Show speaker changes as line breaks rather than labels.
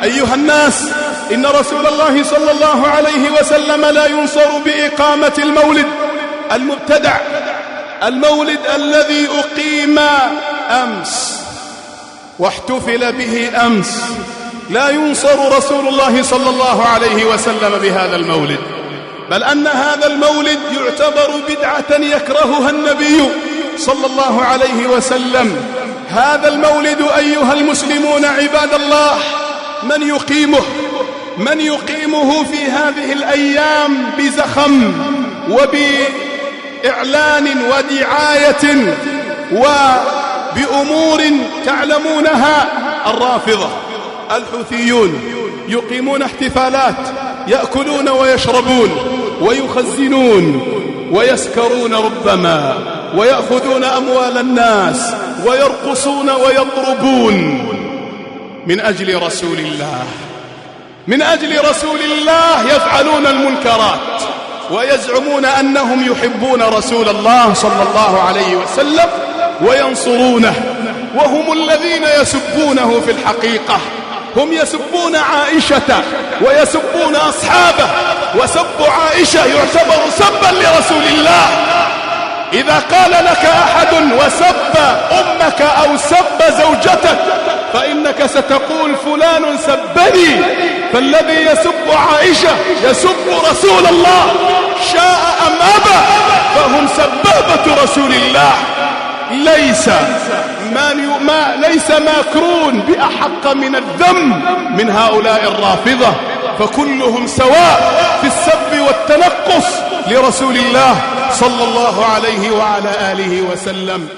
أيها الناس، إن رسول الله صلى الله عليه وسلم لا ينصر بإقامة المولد المبتدع، المولد الذي أقيم أمس واحتفل به أمس. لا ينصر رسول الله صلى الله عليه وسلم بهذا المولد، بل أن هذا المولد يعتبر بدعة يكرهها النبي صلى الله عليه وسلم. هذا المولد أيها المسلمون عباد الله من يقيمه في هذه الأيام بزخم وبإعلان ودعاية وبأمور تعلمونها. الرافضة الحوثيون يقيمون احتفالات، يأكلون ويشربون ويخزنون ويسكرون ربما، ويأخذون أموال الناس ويرقصون ويضربون من أجل رسول الله. من أجل رسول الله يفعلون المنكرات ويزعمون أنهم يحبون رسول الله صلى الله عليه وسلم وينصرونه، وهم الذين يسبونه في الحقيقة. هم يسبون عائشة ويسبون أصحابه، وسب عائشة يعتبر سبا لرسول الله. إذا قال لك أحد وسب أمك أو سب زوجتك فإنك ستقول فلان سبني، فالذي يسب عائشة يسب رسول الله شاء أم أبى، فهم سبابة رسول الله. ليس ماكرون بأحق من الذم من هؤلاء الرافضة، فكلهم سواء في السب والتنقص لرسول الله صلى الله عليه وعلى آله وسلم.